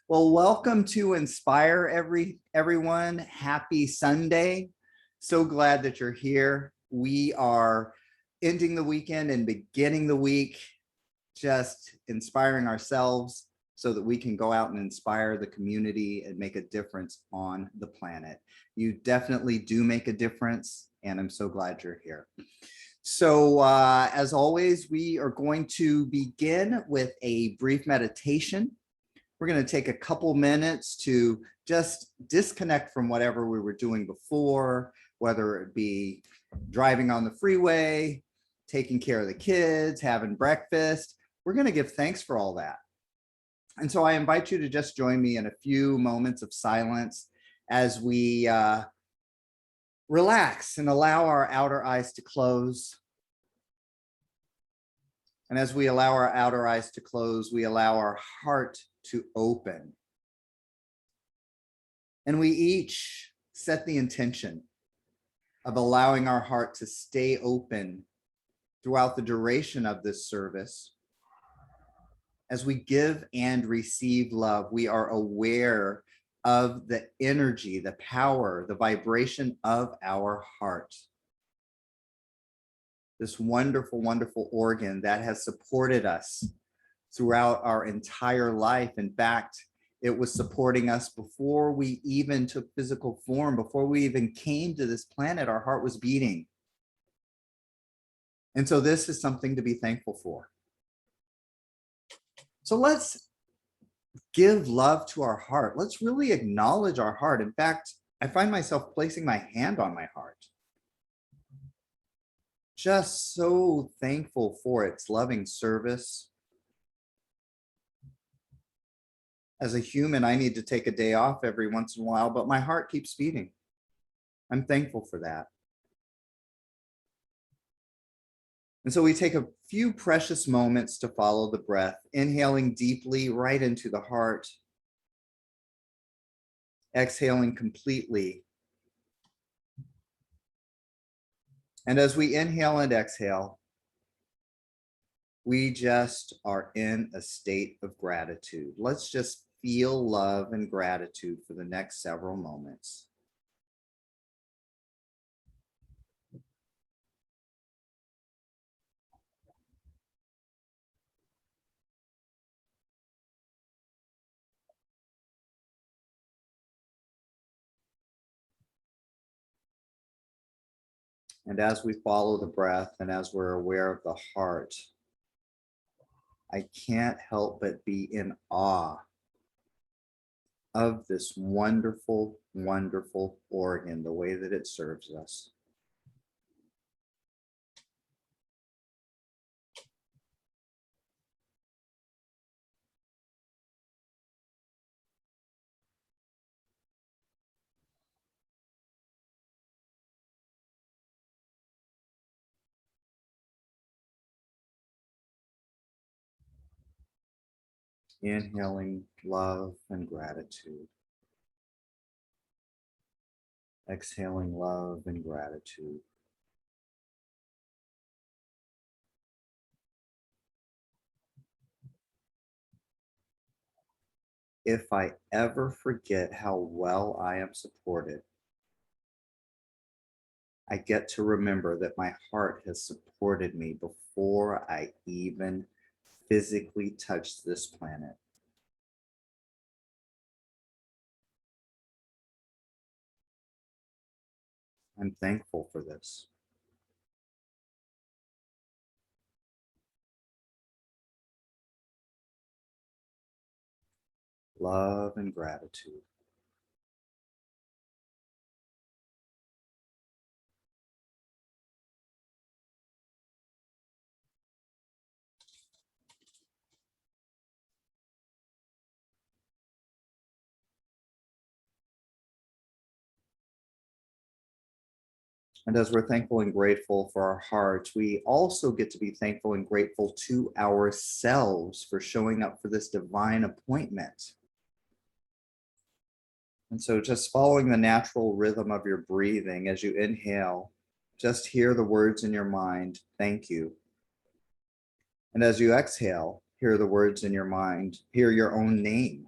Well, welcome to Inspire everyone. Happy Sunday. So glad that you're here. We are ending the weekend and beginning the week, just inspiring ourselves so that we can go out and inspire the community and make a difference on the planet. You definitely do make a difference, and I'm so glad you're here. So as always, we are going to begin with a brief meditation. We're going to take a couple minutes to just disconnect from whatever we were doing before, whether it be driving on the freeway, taking care of the kids, having breakfast. We're going to give thanks for all that. And so I invite you to just join me in a few moments of silence as we relax and allow our outer eyes to close. And as we allow our outer eyes to close, we allow our heart to open. And we each set the intention of allowing our heart to stay open throughout the duration of this service. As we give and receive love, we are aware of the energy, the power, the vibration of our heart. This wonderful, wonderful organ that has supported us throughout our entire life. In fact, it was supporting us before we even took physical form, before we even came to this planet, our heart was beating. And so this is something to be thankful for. So let's give love to our heart. Let's really acknowledge our heart. In fact, I find myself placing my hand on my heart. Just so thankful for its loving service. As a human, I need to take a day off every once in a while, but my heart keeps beating. I'm thankful for that. And so we take a few precious moments to follow the breath, inhaling deeply right into the heart, exhaling completely. And as we inhale and exhale, we just are in a state of gratitude. Let's just feel love and gratitude for the next several moments. And as we follow the breath and as we're aware of the heart, I can't help but be in awe of this wonderful, wonderful organ, the way that it serves us. Inhaling love and gratitude. Exhaling love and gratitude. If I ever forget how well I am supported, I get to remember that my heart has supported me before I even physically touched this planet. I'm thankful for this. Love and gratitude. And as we're thankful and grateful for our hearts, we also get to be thankful and grateful to ourselves for showing up for this divine appointment. And so just following the natural rhythm of your breathing as you inhale, just hear the words in your mind, thank you. And as you exhale, hear the words in your mind, hear your own name.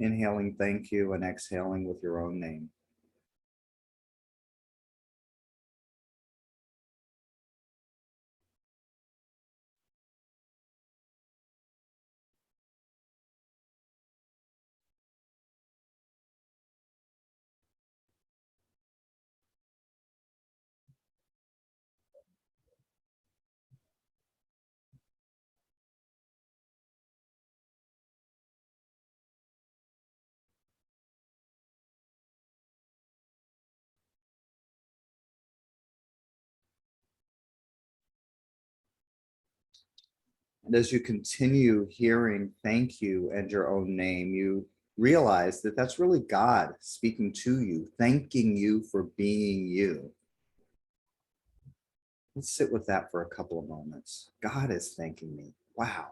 Inhaling, thank you, and exhaling with your own name. And as you continue hearing thank you and your own name, you realize that that's really God speaking to you, thanking you for being you. Let's sit with that for a couple of moments. God is thanking me. Wow.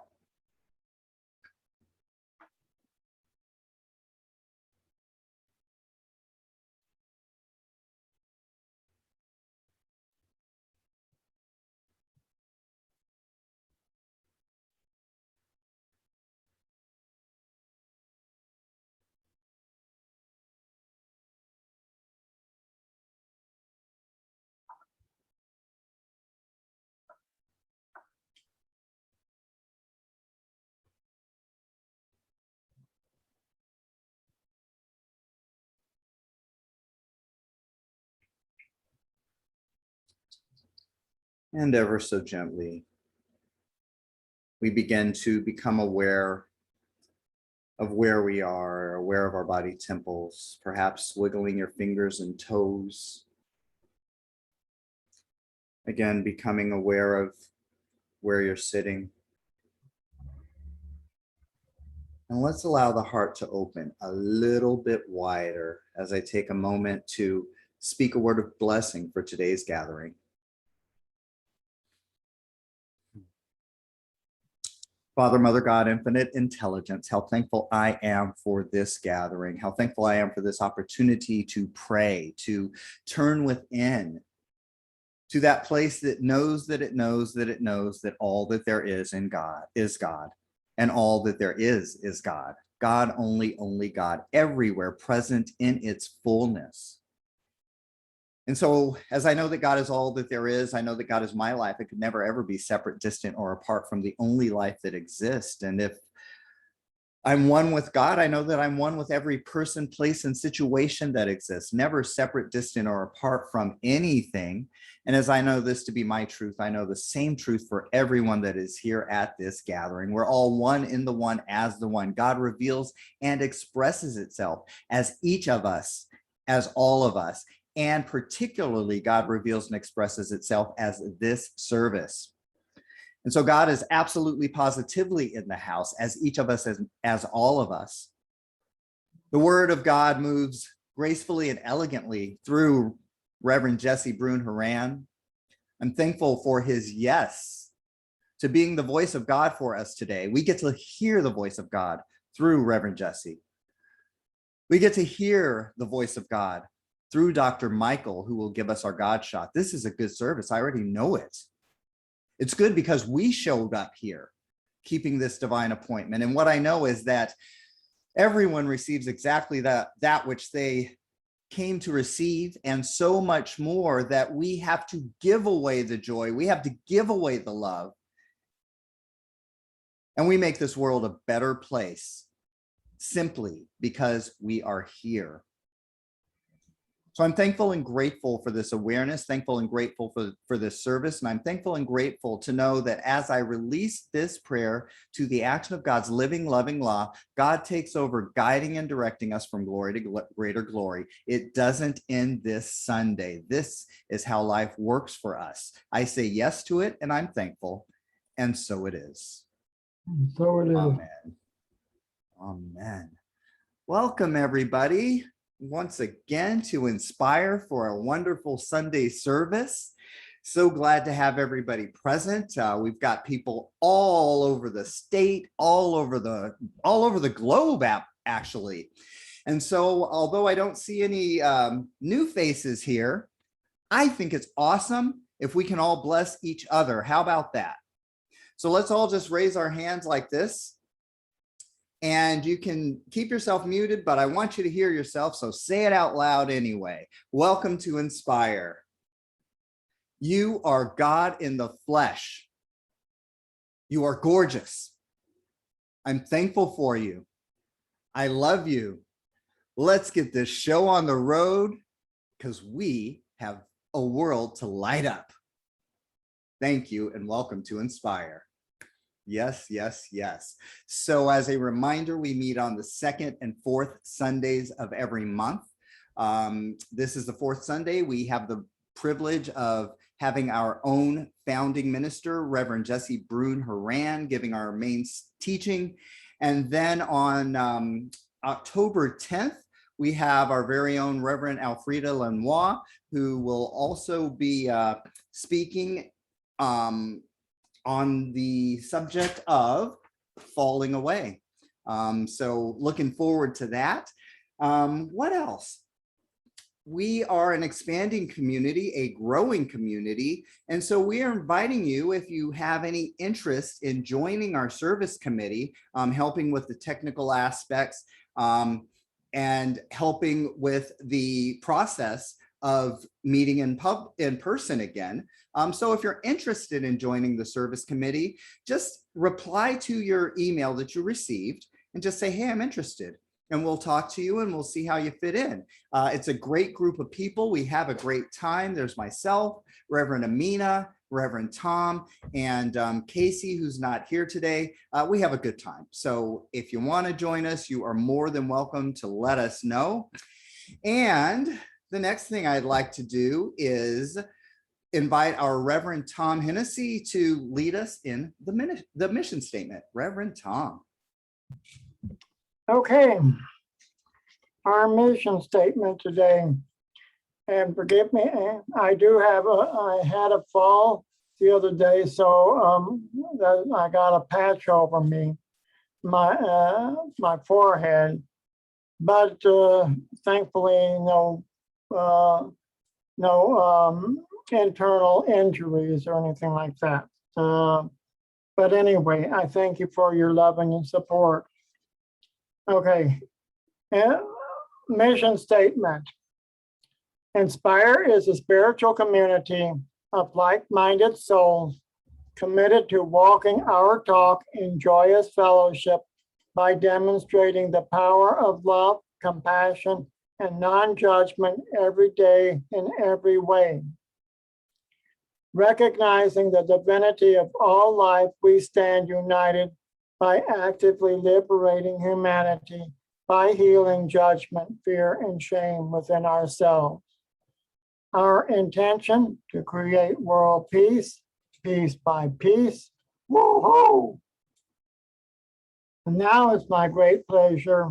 And ever so gently, we begin to become aware of where we are, aware of our body temples, perhaps wiggling your fingers and toes. Again, becoming aware of where you're sitting. And let's allow the heart to open a little bit wider as I take a moment to speak a word of blessing for today's gathering. Father, Mother, God, infinite intelligence, how thankful I am for this gathering, how thankful I am for this opportunity to pray, to turn within, to that place that knows that it knows that it knows that all that there is in God is God, and all that there is God. God only God, everywhere present in its fullness. And so, as I know that God is all that there is, I know that God is my life. It could never, ever be separate, distant, or apart from the only life that exists. And if I'm one with God, I know that I'm one with every person, place, and situation that exists, never separate, distant, or apart from anything. And as I know this to be my truth, I know the same truth for everyone that is here at this gathering. We're all one in the one as the one. God reveals and expresses itself as each of us, as all of us. And particularly, God reveals and expresses itself as this service. And so God is absolutely positively in the house as each of us, as all of us. The word of God moves gracefully and elegantly through Reverend Jesse Brune-Horan. I'm thankful for his yes to being the voice of God for us today. We get to hear the voice of God through Reverend Jesse. We get to hear the voice of God through Dr. Michael, who will give us our God shot. This is a good service. I already know it. It's good because we showed up here, keeping this divine appointment. And what I know is that everyone receives exactly that which they came to receive, and so much more, that we have to give away the joy. We have to give away the love. And we make this world a better place simply because we are here. So I'm thankful and grateful for this awareness, thankful and grateful for this service. And I'm thankful and grateful to know that as I release this prayer to the action of God's living, loving law, God takes over, guiding and directing us from glory to greater glory. It doesn't end this Sunday. This is how life works for us. I say yes to it, and I'm thankful. And so it is. So it is. Amen. Amen. Welcome, everybody, once again to Inspire for a wonderful Sunday service. So glad to have everybody present. We've got people all over the state, all over the globe, actually. And so, although I don't see any new faces here, I think it's awesome if we can all bless each other. How about that? So let's all just raise our hands like this. And you can keep yourself muted, but I want you to hear yourself, so say it out loud anyway. Welcome to Inspire. You are God in the flesh. You are gorgeous. I'm thankful for you. I love you. Let's get this show on the road because we have a world to light up. Thank you and welcome to Inspire. Yes, yes, yes. So as a reminder, we meet on the second and fourth Sundays of every month. This is the fourth Sunday. We have the privilege of having our own founding minister, Reverend Jesse Brune-Horan, giving our main teaching. And then on October 10th, we have our very own Reverend Alfreda Lenoir, who will also be speaking on the subject of falling away. So looking forward to that. What else? We are an expanding community, a growing community. And so we are inviting you, if you have any interest in joining our service committee, helping with the technical aspects and helping with the process of meeting in person again. So if you're interested in joining the service committee, just reply to your email that you received and just say, hey, I'm interested. And we'll talk to you and we'll see how you fit in. It's a great group of people. We have a great time. There's myself, Reverend Amina, Reverend Tom, and Casey, who's not here today. We have a good time. So if you want to join us, you are more than welcome to let us know. And the next thing I'd like to do is invite our Reverend Tom Hennessy to lead us in the mission statement. Reverend Tom. Okay, our mission statement today, and forgive me, I had a fall the other day, so I got a patch over my forehead, but thankfully no internal injuries or anything like that. But anyway, I thank you for your loving and support. Okay, mission statement. Inspire is a spiritual community of like-minded souls committed to walking our talk in joyous fellowship by demonstrating the power of love, compassion, and non-judgment every day in every way. Recognizing the divinity of all life, we stand united by actively liberating humanity by healing judgment, fear, and shame within ourselves. Our intention to create world peace, piece by piece. Woo-hoo! And now it's my great pleasure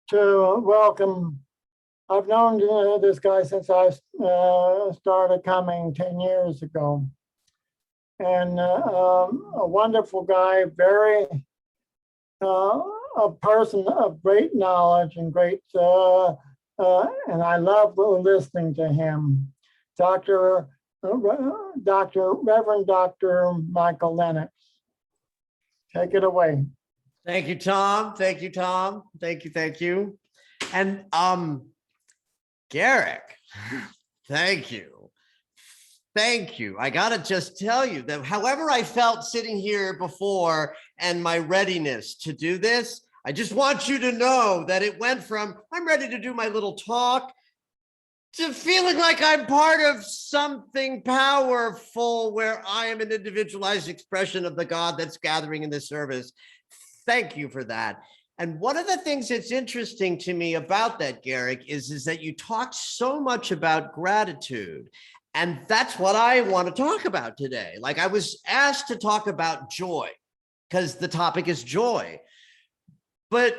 to welcome. I've known this guy since I started coming 10 years ago. And a wonderful guy, a person of great knowledge and great, and I love listening to him. Reverend Dr. Michael Lennox. Take it away. Thank you, Tom. Thank you, Tom. Thank you, thank you. And Garrick, thank you. Thank you. I got to just tell you that however I felt sitting here before and my readiness to do this, I just want you to know that it went from I'm ready to do my little talk to feeling like I'm part of something powerful where I am an individualized expression of the God that's gathering in this service. Thank you for that. And one of the things that's interesting to me about that, Garrick, is that you talked so much about gratitude. And that's what I want to talk about today. Like I was asked to talk about joy because the topic is joy. But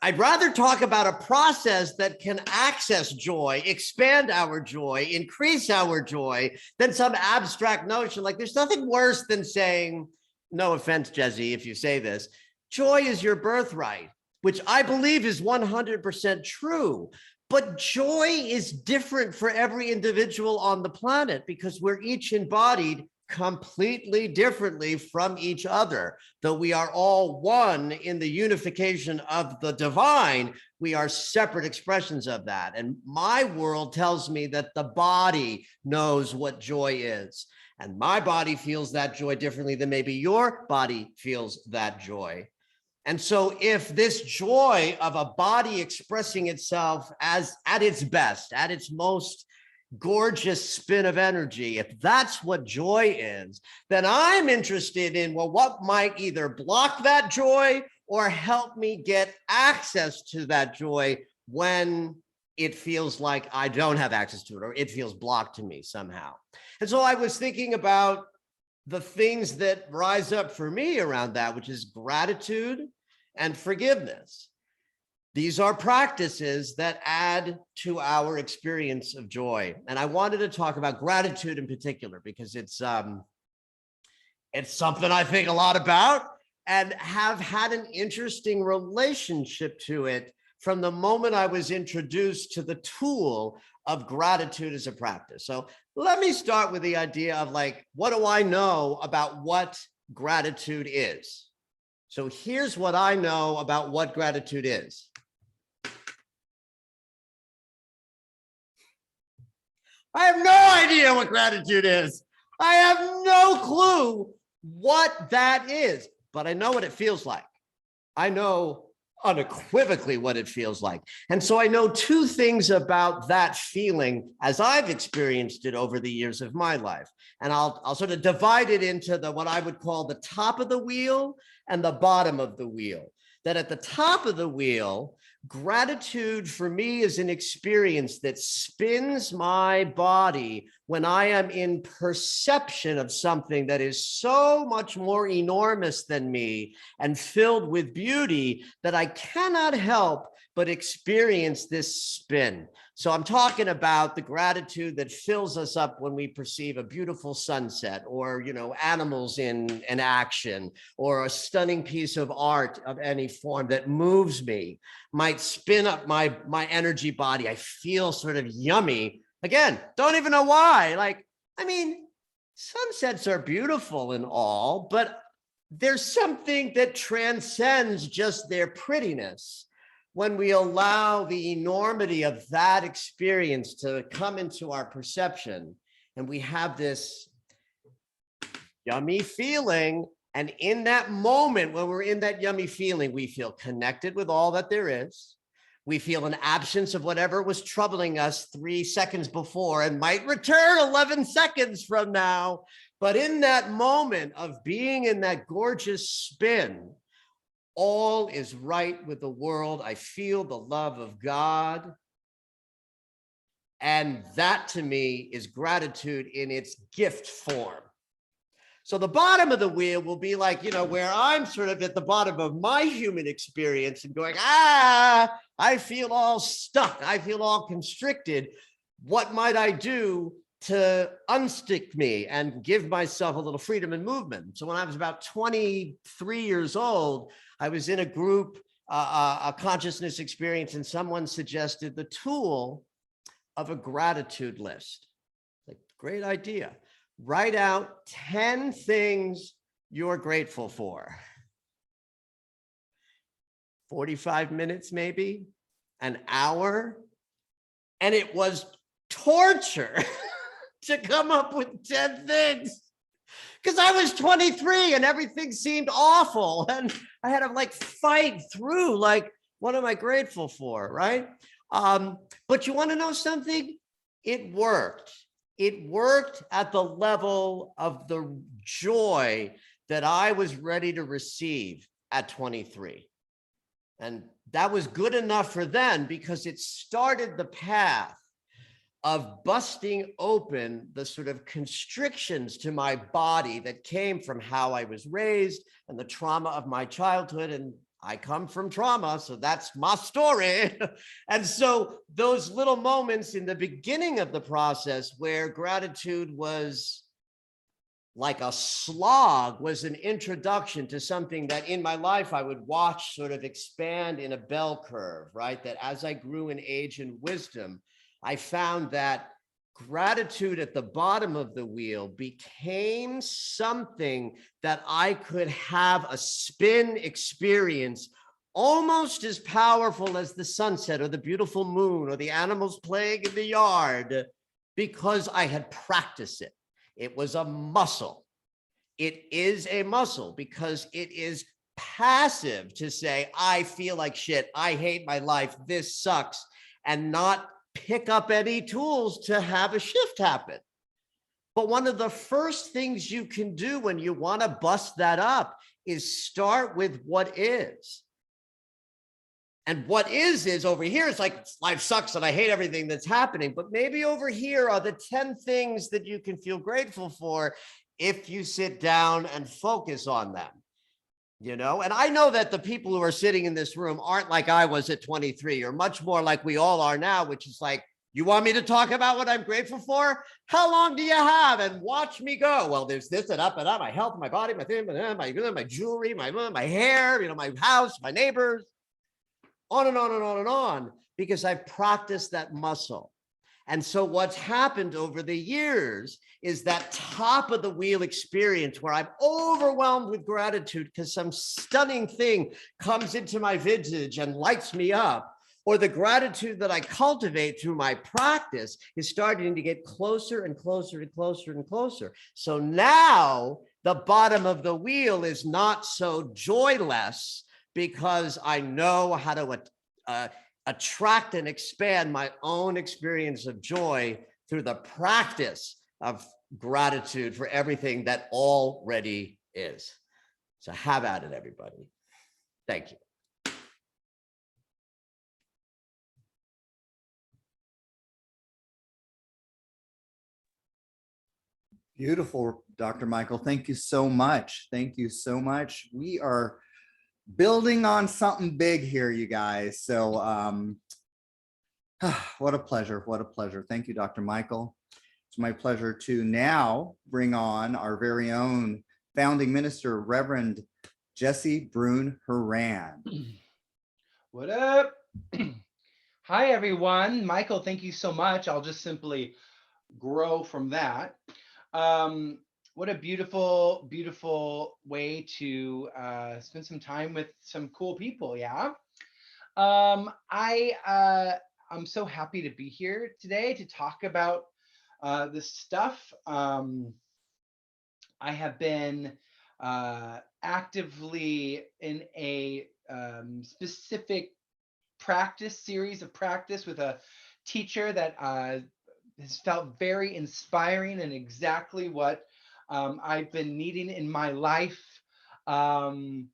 I'd rather talk about a process that can access joy, expand our joy, increase our joy than some abstract notion. Like there's nothing worse than saying, no offense, Jesse, if you say this, joy is your birthright, which I believe is 100% true. But joy is different for every individual on the planet because we're each embodied completely differently from each other. Though we are all one in the unification of the divine, we are separate expressions of that. And my world tells me that the body knows what joy is. And my body feels that joy differently than maybe your body feels that joy. And so if this joy of a body expressing itself as at its best, at its most gorgeous spin of energy, if that's what joy is, then I'm interested in, well, what might either block that joy or help me get access to that joy when it feels like I don't have access to it, or it feels blocked to me somehow. And so I was thinking about the things that rise up for me around that, which is gratitude and forgiveness. These are practices that add to our experience of joy. And I wanted to talk about gratitude in particular, because it's something I think a lot about and have had an interesting relationship to it from the moment I was introduced to the tool of gratitude as a practice. So let me start with the idea of, like, what do I know about what gratitude is? So here's what I know about what gratitude is. I have no idea what gratitude is. I have no clue what that is, but I know what it feels like. I know unequivocally what it feels like. And so I know two things about that feeling as I've experienced it over the years of my life. And I'll sort of divide it into what I would call the top of the wheel and the bottom of the wheel. That at the top of the wheel, gratitude for me is an experience that spins my body when I am in perception of something that is so much more enormous than me and filled with beauty that I cannot help but experience this spin. So I'm talking about the gratitude that fills us up when we perceive a beautiful sunset, or, animals in action, or a stunning piece of art of any form that moves me, might spin up my energy body. I feel sort of yummy. Again, don't even know why. Sunsets are beautiful and all, but there's something that transcends just their prettiness when we allow the enormity of that experience to come into our perception, and we have this yummy feeling. And in that moment, when we're in that yummy feeling, we feel connected with all that there is. We feel an absence of whatever was troubling us 3 seconds before and might return 11 seconds from now. But in that moment of being in that gorgeous spin, all is right with the world. I feel the love of God. And that to me is gratitude in its gift form. So the bottom of the wheel will be like, where I'm sort of at the bottom of my human experience and going, I feel all stuck. I feel all constricted. What might I do to unstick me and give myself a little freedom and movement? So when I was about 23 years old, I was in a group, a consciousness experience, and someone suggested the tool of a gratitude list. Like, great idea. Write out 10 things you're grateful for. 45 minutes, maybe, an hour. And it was torture to come up with 10 things, because I was 23 and everything seemed awful. And I had to fight through, what am I grateful for, right? But you want to know something? It worked. It worked at the level of the joy that I was ready to receive at 23. And that was good enough for then, because it started the path of busting open the sort of constrictions to my body that came from how I was raised and the trauma of my childhood. And I come from trauma, so that's my story. And so those little moments in the beginning of the process where gratitude was like a slog was an introduction to something that in my life I would watch sort of expand in a bell curve, right? That as I grew in age and wisdom, I found that gratitude at the bottom of the wheel became something that I could have a spin experience almost as powerful as the sunset or the beautiful moon or the animals playing in the yard, because I had practiced it. It was a muscle. It is a muscle because it is passive to say, I feel like shit, I hate my life, this sucks, and not pick up any tools to have a shift happen. But one of the first things you can do when you want to bust that up is start with what is. And what is over here, it's like life sucks and I hate everything that's happening. But maybe over here are the 10 things that you can feel grateful for if you sit down and focus on them. You know, and I know that the people who are sitting in this room aren't like I was at 23, or much more like we all are now, which is like, you want me to talk about what I'm grateful for? How long do you have? And watch me go. Well, there's this and up, my health, my body, my thing, my jewelry, my hair, you know, my house, my neighbors, on and on and on and on, because I've practiced that muscle. And so what's happened over the years is that top of the wheel experience where I'm overwhelmed with gratitude because some stunning thing comes into my vintage and lights me up, or the gratitude that I cultivate through my practice is starting to get closer and closer and closer and closer. So now the bottom of the wheel is not so joyless because I know how to attract and expand my own experience of joy through the practice of gratitude for everything that already is. So have at it, everybody. Thank you. Beautiful, Dr. Michael. Thank you so much. Thank you so much. We are building on something big here, you guys. So what a pleasure. What a pleasure. Thank you, Dr. Michael. It's my pleasure to now bring on our very own founding minister, Reverend Jesse Brune-Horan. What up? Hi, everyone. Michael, thank you so much. I'll just simply grow from that. What a beautiful, beautiful way to spend some time with some cool people. Yeah. I'm so happy to be here today to talk about this stuff. I have been actively in a specific series of practice with a teacher that has felt very inspiring and exactly what I've been needing in my life, and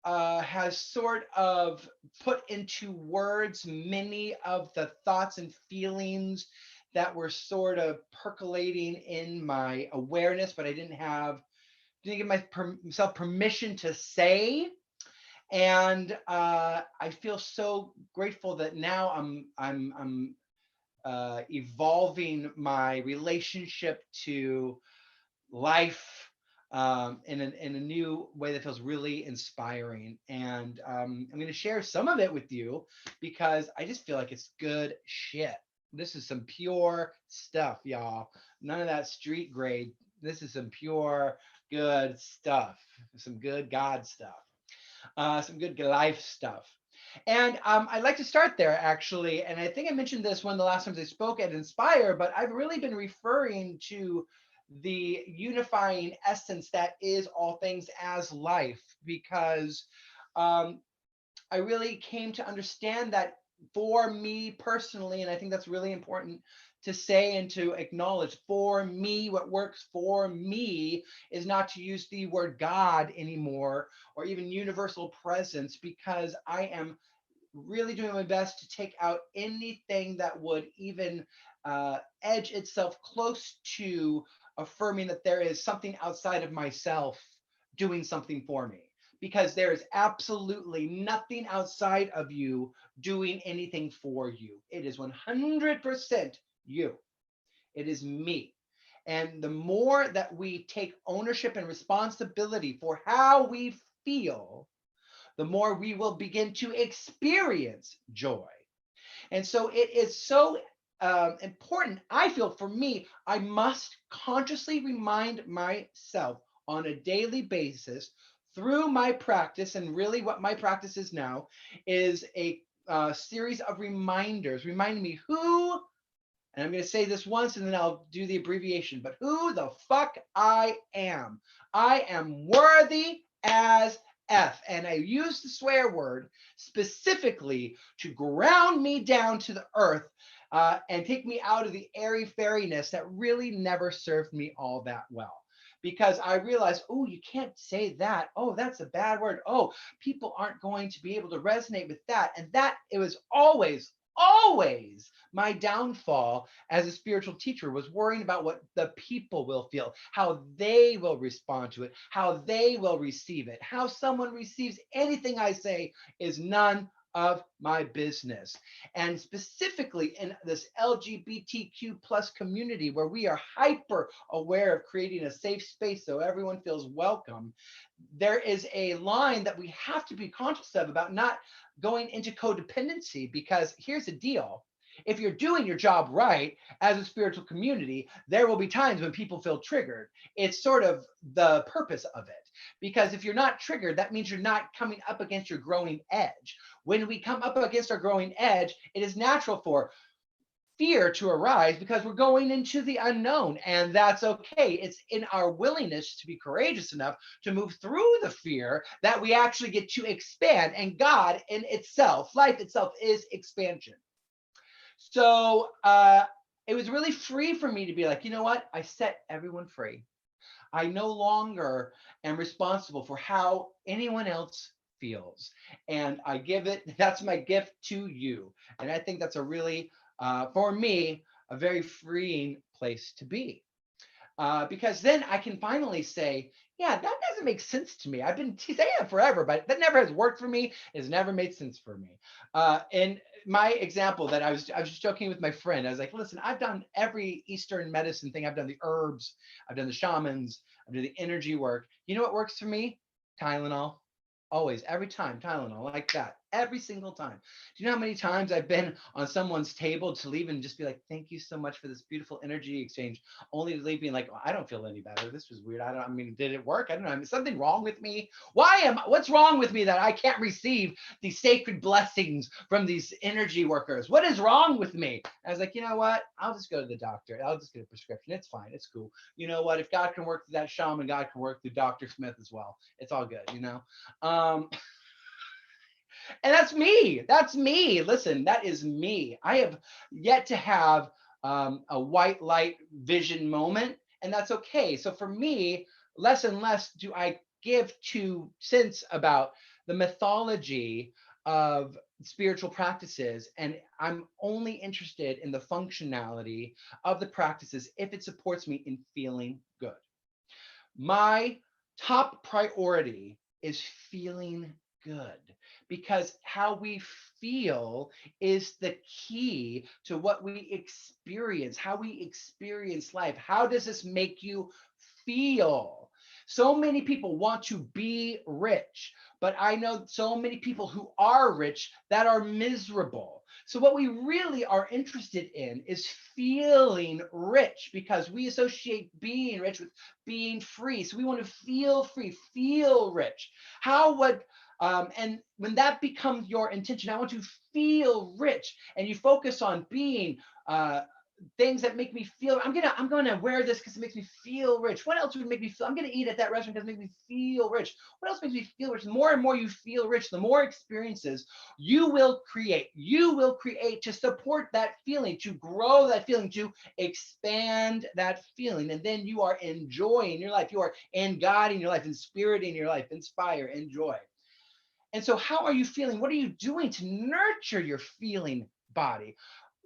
has sort of put into words many of the thoughts and feelings that were sort of percolating in my awareness, but I didn't give myself permission to say. And I feel so grateful that now I'm evolving my relationship to life in a new way that feels really inspiring. And I'm going to share some of it with you because I just feel like it's good shit. This is some pure stuff, y'all. None of that street grade. This is some pure, good stuff. Some good God stuff. Some good life stuff. And I'd like to start there, actually. And I think I mentioned this one of the last times I spoke at Inspire, but I've really been referring to the unifying essence that is all things as life, because I really came to understand that for me personally, and I think that's really important to say and to acknowledge, for me, what works for me is not to use the word God anymore or even universal presence, because I am really doing my best to take out anything that would even edge itself close to affirming that there is something outside of myself doing something for me, because there is absolutely nothing outside of you doing anything for you. It is 100% you. It is me. And the more that we take ownership and responsibility for how we feel, the more we will begin to experience joy. And so it is so important, I feel, for me, I must consciously remind myself on a daily basis through my practice. And really, what my practice is now is a series of reminders reminding me who, and I'm going to say this once and then I'll do the abbreviation, but who the fuck I am. I am worthy as F. And I use the swear word specifically to ground me down to the earth and take me out of the airy fairiness that really never served me all that well. Because I realized, oh, you can't say that. Oh, that's a bad word. Oh, people aren't going to be able to resonate with that. And that it was always my downfall as a spiritual teacher, was worrying about what the people will feel, how they will respond to it, how they will receive it. How someone receives anything I say is none of my business. And specifically in this LGBTQ plus community, where we are hyper aware of creating a safe space so everyone feels welcome, there is a line that we have to be conscious of about not going into codependency. Because here's the deal: if you're doing your job right as a spiritual community, there will be times when people feel triggered. It's sort of the purpose of it. Because if you're not triggered, that means you're not coming up against your growing edge. When we come up against our growing edge, it is natural for fear to arise because we're going into the unknown, and that's okay. It's in our willingness to be courageous enough to move through the fear that we actually get to expand. And God in itself, life itself, is expansion. So it was really free for me to be like, you know what? I set everyone free. I no longer am responsible for how anyone else feels. And I give it, that's my gift to you. And I think that's a really, for me, a very freeing place to be. Because then I can finally say, yeah, that doesn't make sense to me. I've been saying it forever, but that never has worked for me. It's never made sense for me. And my example that I was just joking with my friend. I was like, listen, I've done every Eastern medicine thing. I've done the herbs, I've done the shamans, I've done the energy work. You know what works for me? Tylenol. Always, every time, Tylenol, like that, every single time. Do you know how many times I've been on someone's table to leave and just be like, thank you so much for this beautiful energy exchange, only to leave being like, oh, I don't feel any better. This was weird. I mean, did it work? I don't know. I mean, something wrong with me? What's wrong with me that I can't receive these sacred blessings from these energy workers? What is wrong with me? I was like, you know what? I'll just go to the doctor. I'll just get a prescription. It's fine. It's cool. You know what? If God can work through that shaman, God can work through Dr. Smith as well. It's all good, you know? And that's me. That's me. Listen, that is me. I have yet to have a white light vision moment, and that's okay. So for me, less and less do I give two cents about the mythology of spiritual practices, and I'm only interested in the functionality of the practices if it supports me in feeling good. My top priority is feeling good, because how we feel is the key to what we experience, how we experience life. How does this make you feel? So many people want to be rich, but I know so many people who are rich that are miserable. So what we really are interested in is feeling rich, because we associate being rich with being free. So we want to feel free, feel rich. How would and when that becomes your intention, I want to feel rich, and you focus on being things that make me feel. I'm gonna wear this because it makes me feel rich. What else would make me feel? I'm gonna eat at that restaurant because it makes me feel rich. What else makes me feel rich? The more and more you feel rich, the more experiences you will create. You will create to support that feeling, to grow that feeling, to expand that feeling, and then you are enjoying your life. You are in God in your life, in spirit in your life, inspire, enjoy. And so, how are you feeling? What are you doing to nurture your feeling body?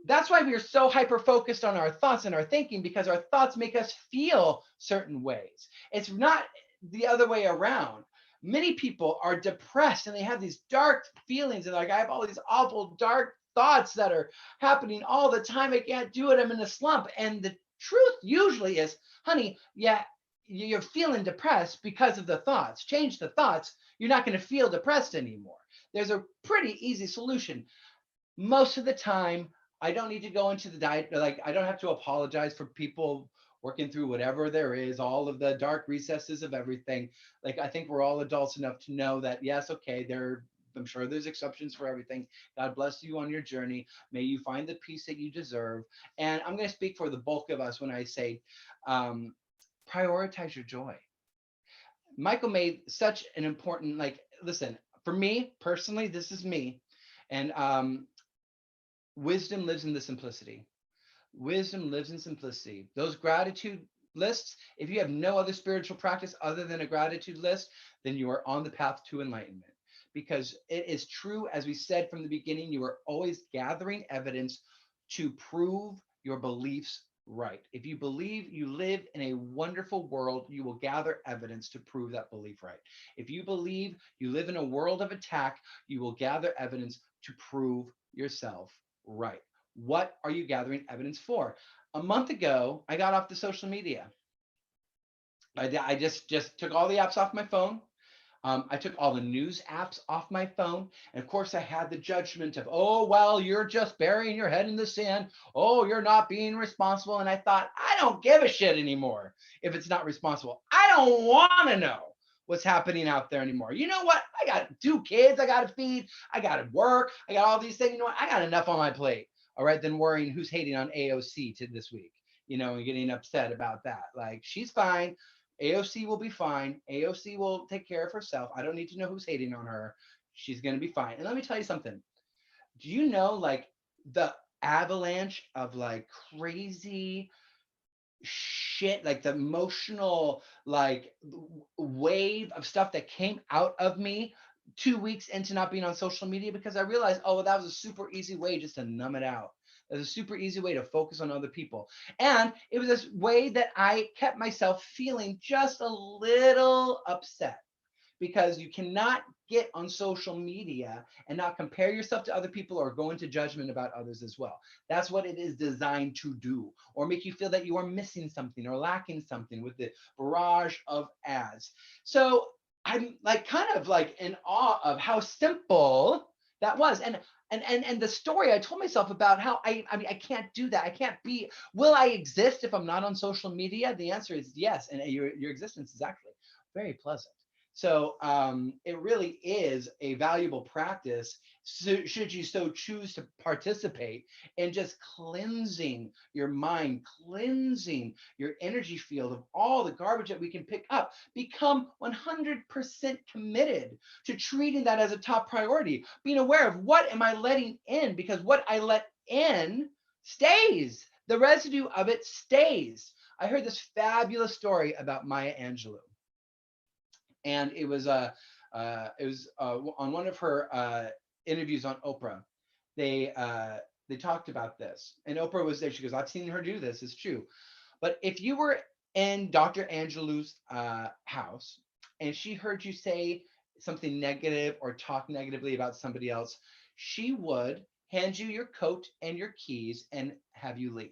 That's why we are so hyper focused on our thoughts and our thinking, because our thoughts make us feel certain ways. It's not the other way around. Many people are depressed and they have these dark feelings, and like, I have all these awful dark thoughts that are happening all the time. I can't do it. I'm in a slump. And the truth usually is, honey, yeah, you're feeling depressed because of the thoughts. Change the thoughts. You're not going to feel depressed anymore. There's a pretty easy solution. Most of the time, I don't need to go into the diet. Like, I don't have to apologize for people working through whatever there is, all of the dark recesses of everything. Like, I think we're all adults enough to know that, yes, okay, I'm sure there's exceptions for everything. God bless you on your journey. May you find the peace that you deserve. And I'm going to speak for the bulk of us when I say, prioritize your joy. Michael made such an important, like, listen, for me personally, this is me. And wisdom lives in the simplicity. Wisdom lives in simplicity. Those gratitude lists, if you have no other spiritual practice other than a gratitude list, then you are on the path to enlightenment. Because it is true, as we said from the beginning, you are always gathering evidence to prove your beliefs right. If you believe you live in a wonderful world, you will gather evidence to prove that belief right. If you believe you live in a world of attack, you will gather evidence to prove yourself right. What are you gathering evidence for? A month ago, I got off the social media. I just took all the apps off my phone. I took all the news apps off my phone. And of course, I had the judgment of, oh, well, you're just burying your head in the sand. Oh, you're not being responsible. And I thought, I don't give a shit anymore if it's not responsible. I don't want to know what's happening out there anymore. You know what? I got 2 kids I got to feed. I got to work. I got all these things. You know what? I got enough on my plate. All right, than worrying who's hating on AOC to this week, and getting upset about that. Like, she's fine. AOC will be fine. AOC will take care of herself. I don't need to know who's hating on her. She's going to be fine. And let me tell you something. Do you know, like, the avalanche of like crazy shit, like the emotional like wave of stuff that came out of me 2 weeks into not being on social media, because I realized, oh, well, that was a super easy way just to numb it out. It was a super easy way to focus on other people. And it was this way that I kept myself feeling just a little upset, because you cannot get on social media and not compare yourself to other people or go into judgment about others as well. That's what it is designed to do, or make you feel that you are missing something or lacking something with the barrage of ads. So I'm like kind of like in awe of how simple that was. And the story I told myself about how I mean, I can't do that. I can't be, will I exist if I'm not on social media? The answer is yes. And your existence is actually very pleasant. So it really is a valuable practice, so should you so choose to participate in just cleansing your mind, cleansing your energy field of all the garbage that we can pick up. Become 100% committed to treating that as a top priority, being aware of what am I letting in, because what I let in stays. The residue of it stays. I heard this fabulous story about Maya Angelou. And it was on one of her interviews on Oprah. They talked about this, and Oprah was there. She goes, "I've seen her do this. It's true. But if you were in Dr. Angelou's house and she heard you say something negative or talk negatively about somebody else, she would hand you your coat and your keys and have you leave.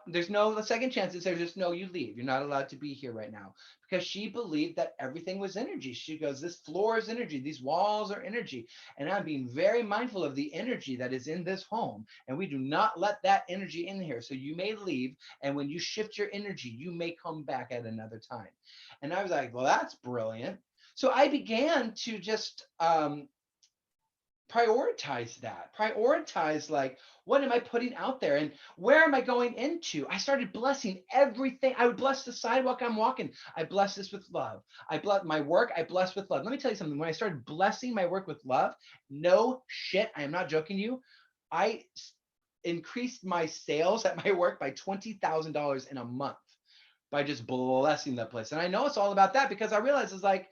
There's no second chances. There's just no, you leave. You're not allowed to be here right now." Because she believed that everything was energy. She goes, this floor is energy. These walls are energy. And I'm being very mindful of the energy that is in this home. And we do not let that energy in here. So you may leave. And when you shift your energy, you may come back at another time. And I was like, well, that's brilliant. So I began to just prioritize like, what am I putting out there and where am I going into? I started blessing everything. I would bless the sidewalk I'm walking. I bless this with love. I bless my work. I bless with love. Let me tell you something. When I started blessing my work with love, no shit, I am not joking you, I increased my sales at my work by $20,000 in a month by just blessing that place. And I know it's all about that, because I realized it's like,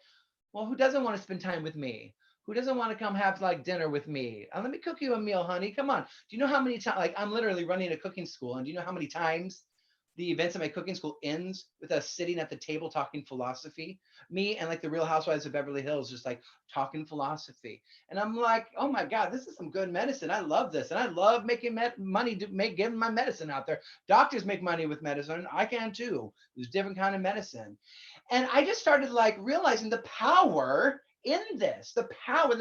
well, who doesn't want to spend time with me? Who doesn't want to come have like dinner with me? Let me cook you a meal, honey. Come on. Do you know how many times, like, I'm literally running a cooking school, and do you know how many times the events at my cooking school ends with us sitting at the table talking philosophy? Me and like the Real Housewives of Beverly Hills, just like talking philosophy. And I'm like, oh my God, this is some good medicine. I love this. And I love making money to giving my medicine out there. Doctors make money with medicine. I can too. There's different kind of medicine. And I just started like realizing the power in this, the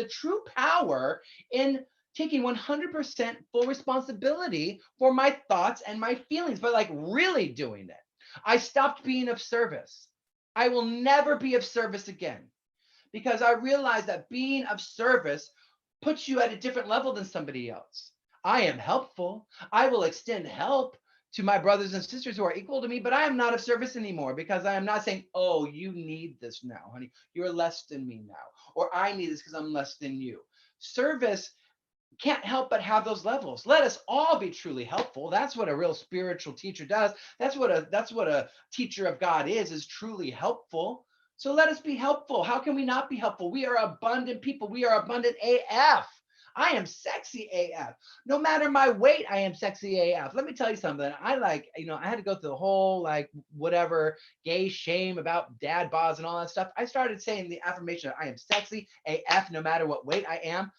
true power in taking 100% full responsibility for my thoughts and my feelings, but like really doing it. I stopped being of service. I will never be of service again because I realized that being of service puts you at a different level than somebody else. I am helpful. I will extend help to my brothers and sisters who are equal to me, but I am not of service anymore because I am not saying, oh, you need this now, honey. You're less than me now. Or I need this because I'm less than you. Service can't help but have those levels. Let us all be truly helpful. That's what a real spiritual teacher does. That's what a teacher of God is truly helpful. So let us be helpful. How can we not be helpful? We are abundant people. We are abundant AF. I am sexy AF. No matter my weight, I am sexy AF. Let me tell you something. I had to go through the whole like whatever gay shame about dad bods and all that stuff. I started saying the affirmation, I am sexy AF no matter what weight I am.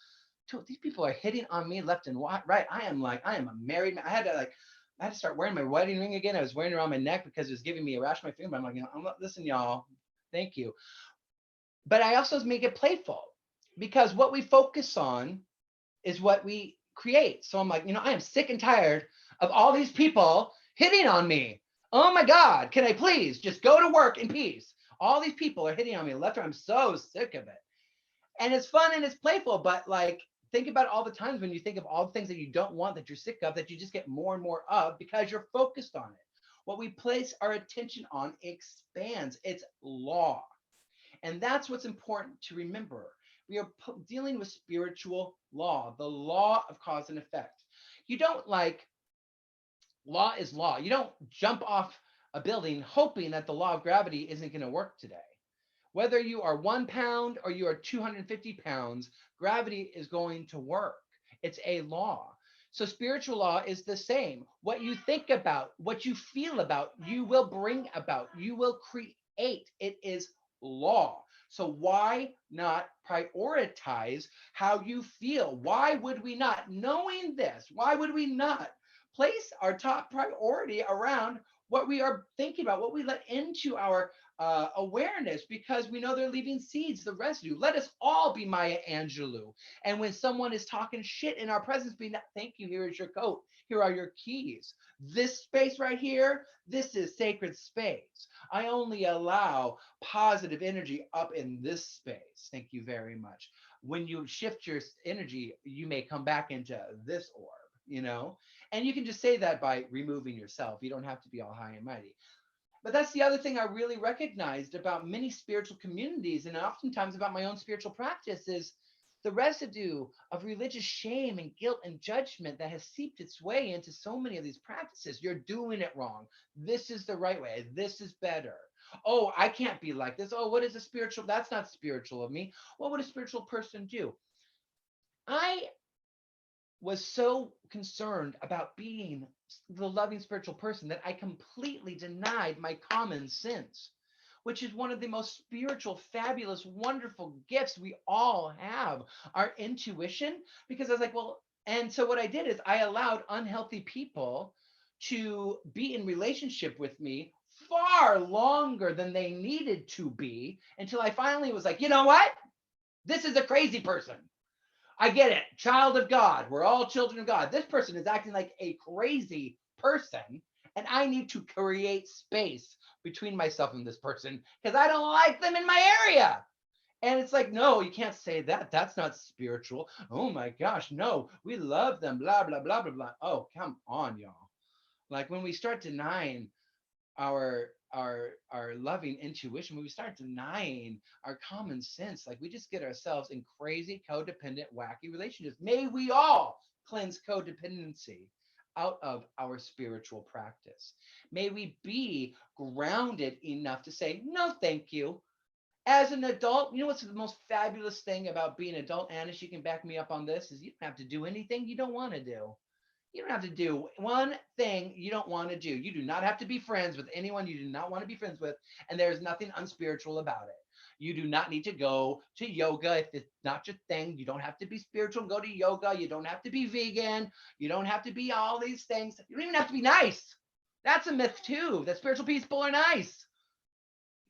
Dude, these people are hitting on me left and right. I am a married man. I had to start wearing my wedding ring again. I was wearing it around my neck because it was giving me a rash on my finger. But I'm like, listen, y'all, thank you. But I also make it playful because what we focus on is what we create. So I'm like, I am sick and tired of all these people hitting on me. Oh my God, can I please just go to work in peace? All these people are hitting on me left and right. I'm so sick of it. And it's fun and it's playful, but like, think about all the times when you think of all the things that you don't want, that you're sick of, that you just get more and more of because you're focused on it. What we place our attention on expands. It's law. And that's what's important to remember. We are dealing with spiritual law, the law of cause and effect. You don't law is law. You don't jump off a building hoping that the law of gravity isn't going to work today. Whether you are 1 pound or you are 250 pounds, gravity is going to work. It's a law. So spiritual law is the same. What you think about, what you feel about, you will bring about, you will create. It is law. So why not prioritize how you feel? Why would we not, knowing this, why would we not place our top priority around what we are thinking about, what we let into our awareness, because we know they're leaving seeds, the residue. Let us all be Maya Angelou. And when someone is talking shit in our presence, be not, thank you, here is your coat. Here are your keys. This space right here, this is sacred space. I only allow positive energy up in this space. Thank you very much. When you shift your energy, you may come back into this orb, and you can just say that by removing yourself. You don't have to be all high and mighty. But that's the other thing I really recognized about many spiritual communities, and oftentimes about my own spiritual practice, is the residue of religious shame and guilt and judgment that has seeped its way into so many of these practices. You're doing it wrong. This is the right way. This is better. Oh, I can't be like this. Oh, what is a spiritual? That's not spiritual of me. What would a spiritual person do? I was so concerned about being the loving spiritual person that I completely denied my common sense, which is one of the most spiritual, fabulous, wonderful gifts we all have, our intuition. Because I was like, well, and so what I did is I allowed unhealthy people to be in relationship with me far longer than they needed to be, until I finally was like, you know what? This is a crazy person. I get it. Child of God. We're all children of God. This person is acting like a crazy person, and I need to create space between myself and this person because I don't like them in my area. And it's like, no, you can't say that. That's not spiritual. Oh my gosh, no, we love them, blah, blah, blah, blah, blah. Oh, come on, y'all. Like when we start denying our loving intuition, when we start denying our common sense, like we just get ourselves in crazy codependent wacky relationships. May we all cleanse codependency out of our spiritual practice. May we be grounded enough to say no thank you. As an adult, you know what's the most fabulous thing about being an adult, Anna, she can back me up on this, is you don't have to do anything you don't want to do. You don't have to do one thing you don't want to do. You do not have to be friends with anyone you do not want to be friends with. And there's nothing unspiritual about it. You do not need to go to yoga if it's not your thing. You don't have to be spiritual and go to yoga. You don't have to be vegan. You don't have to be all these things. You don't even have to be nice. That's a myth too, that spiritual people are nice.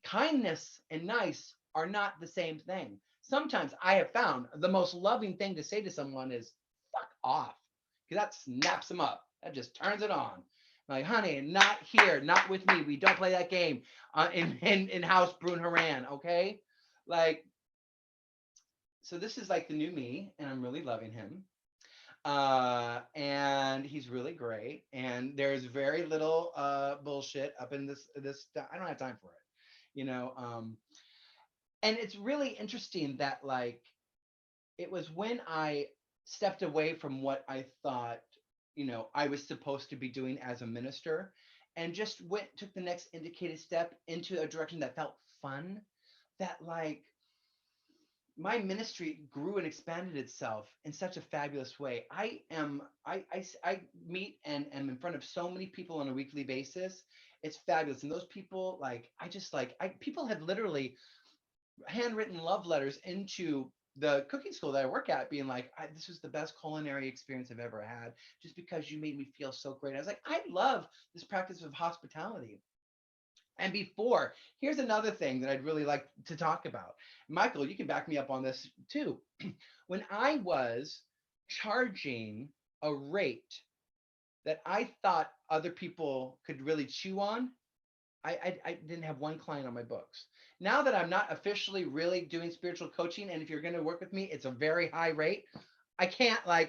Kindness and nice are not the same thing. Sometimes I have found the most loving thing to say to someone is fuck off. Because that snaps them up. That just turns it on. I'm like, honey, not here, not with me. We don't play that game in House Brune-Horan, okay? Like, so this is like the new me, and I'm really loving him. And he's really great. And there's very little bullshit up in this. I don't have time for it, you know. And it's really interesting that like it was when I stepped away from what I thought, you know, I was supposed to be doing as a minister, and just took the next indicated step into a direction that felt fun, that like my ministry grew and expanded itself in such a fabulous way. I meet and am in front of so many people on a weekly basis. It's fabulous. And those people, like, people have literally handwritten love letters into the cooking school that I work at, being like, this was the best culinary experience I've ever had, just because you made me feel so great. I was like, I love this practice of hospitality. And before, here's another thing that I'd really like to talk about. Michael, you can back me up on this too. When I was charging a rate that I thought other people could really chew on, I didn't have one client on my books. Now that I'm not officially really doing spiritual coaching, and if you're going to work with me, it's a very high rate. I can't I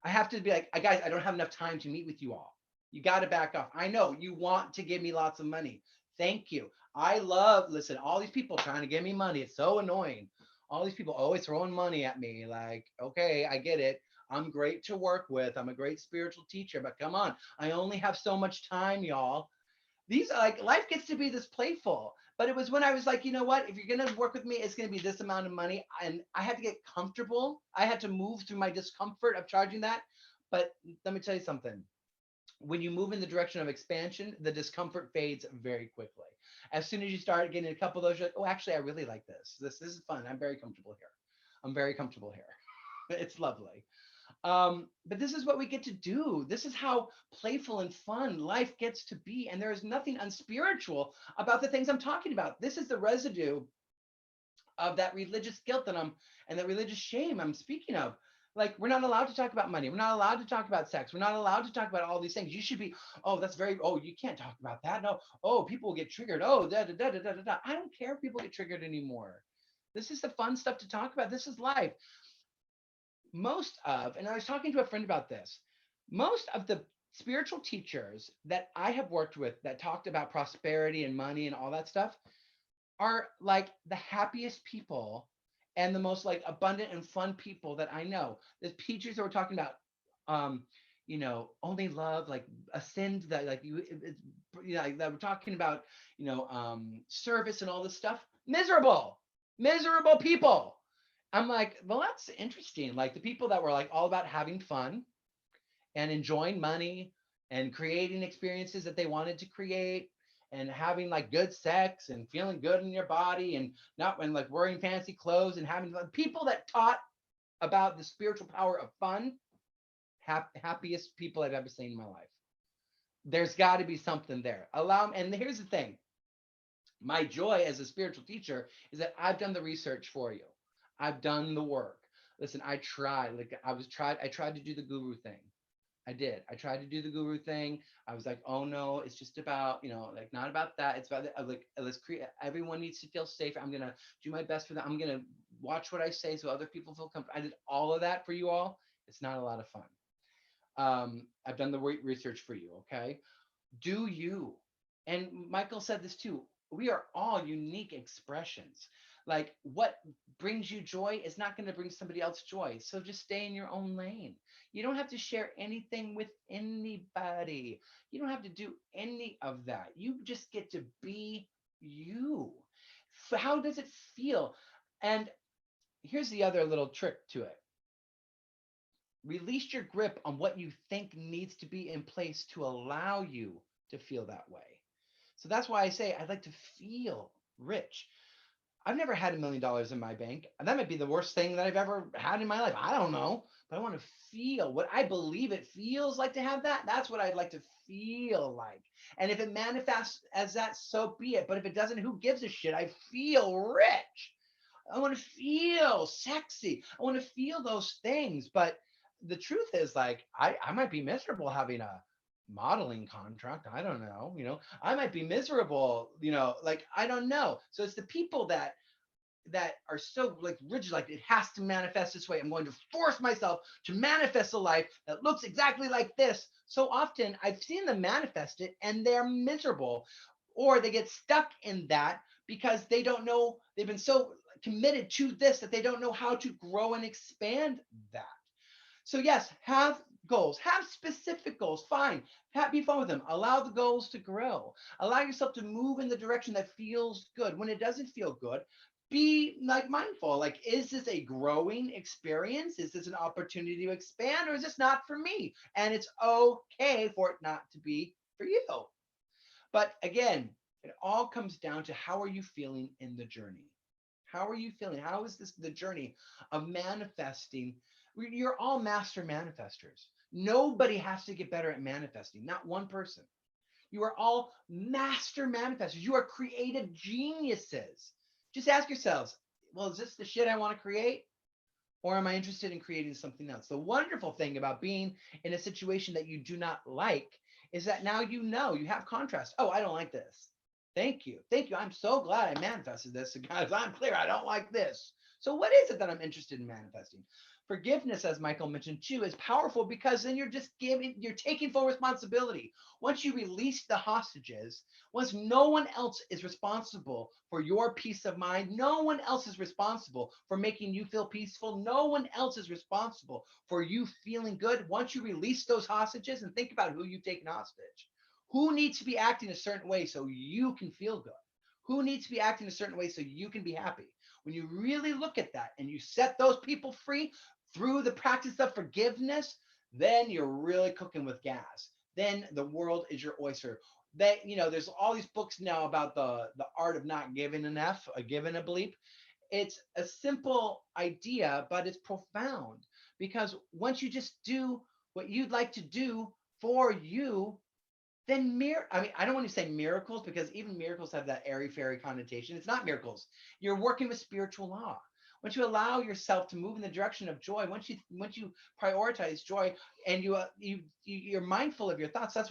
have to be like, guys, I don't have enough time to meet with you all. You got to back off. I know you want to give me lots of money. Thank you. Listen, all these people trying to give me money. It's so annoying. All these people always throwing money at me. Like, okay, I get it. I'm great to work with. I'm a great spiritual teacher, but come on. I only have so much time, y'all. These are like, life gets to be this playful. But it was when I was like, you know what, if you're going to work with me, it's going to be this amount of money. And I had to get comfortable. I had to move through my discomfort of charging that. But let me tell you something. When you move in the direction of expansion, the discomfort fades very quickly. As soon as you start getting a couple of those, you're like, oh, actually, I really like this. This is fun. I'm very comfortable here. I'm very comfortable here. It's lovely. But this is what we get to do. This is how playful and fun life gets to be. And there is nothing unspiritual about the things I'm talking about. This is the residue of that religious guilt and that religious shame I'm speaking of. Like, we're not allowed to talk about money. We're not allowed to talk about sex. We're not allowed to talk about all these things. You should be, you can't talk about that. No. Oh, people will get triggered. Oh, da, da, da, da, da, da. I don't care if people get triggered anymore. This is the fun stuff to talk about. This is life. And I was talking to a friend about this, most of the spiritual teachers that I have worked with that talked about prosperity and money and all that stuff are like the happiest people and the most like abundant and fun people that I know. The teachers that were talking about, only love, like ascend, that like like that we're talking about, service and all this stuff. Miserable people. I'm like, well, that's interesting. Like the people that were like all about having fun and enjoying money and creating experiences that they wanted to create and having like good sex and feeling good in your body and not when like wearing fancy clothes and having people that taught about the spiritual power of fun, happiest people I've ever seen in my life. There's got to be something there. And here's the thing. My joy as a spiritual teacher is that I've done the research for you. I've done the work. Listen, I tried to do the guru thing. I did. I tried to do the guru thing. I was like, oh no, it's just about, like not about that. It's about let's create, everyone needs to feel safe. I'm going to do my best for that. I'm going to watch what I say so other people feel comfortable. I did all of that for you all. It's not a lot of fun. I've done the research for you. Okay. Do you? And Michael said this too. We are all unique expressions. Like what brings you joy is not going to bring somebody else joy. So just stay in your own lane. You don't have to share anything with anybody. You don't have to do any of that. You just get to be you. How does it feel? And here's the other little trick to it. Release your grip on what you think needs to be in place to allow you to feel that way. So that's why I say I'd like to feel rich. I've never had $1 million in my bank. And that might be the worst thing that I've ever had in my life. I don't know, but I want to feel what I believe it feels like to have that. That's what I'd like to feel like. And if it manifests as that, so be it. But if it doesn't, who gives a shit? I feel rich. I want to feel sexy. I want to feel those things. But the truth is, like, I might be miserable having a modeling contract. I don't know, I might be miserable, like, I don't know. So it's the people that are so like rigid, like it has to manifest this way. I'm going to force myself to manifest a life that looks exactly like this. So often I've seen them manifest it and they're miserable, or they get stuck in that because they don't know, they've been so committed to this that they don't know how to grow and expand that. So yes, have goals, have specific goals, fine. Be fun with them. Allow the goals to grow. Allow yourself to move in the direction that feels good. When it doesn't feel good, be like mindful. Like, is this a growing experience? Is this an opportunity to expand, or is this not for me? And it's okay for it not to be for you. But again, it all comes down to, how are you feeling in the journey? How are you feeling? How is this the journey of manifesting? You're all master manifestors. Nobody has to get better at manifesting, not one person. You are all master manifestors. You are creative geniuses. Just ask yourselves, well, is this the shit I want to create? Or am I interested in creating something else? The wonderful thing about being in a situation that you do not like is that now you have contrast. Oh, I don't like this. Thank you. Thank you. I'm so glad I manifested this, because I'm clear I don't like this. So what is it that I'm interested in manifesting? Forgiveness, as Michael mentioned too, is powerful, because then you're taking full responsibility. Once you release the hostages, once no one else is responsible for your peace of mind, no one else is responsible for making you feel peaceful, no one else is responsible for you feeling good. Once you release those hostages, and think about who you've taken hostage, who needs to be acting a certain way so you can feel good? Who needs to be acting a certain way so you can be happy? When you really look at that and you set those people free through the practice of forgiveness, then you're really cooking with gas. Then the world is your oyster. There's all these books now about the art of not giving an F, a given a bleep. It's a simple idea, but it's profound, because once you just do what you'd like to do for you, then I don't want to say miracles, because even miracles have that airy fairy connotation. It's not miracles. You're working with spiritual law. Once you allow yourself to move in the direction of joy, once you prioritize joy, and you're mindful of your thoughts. That's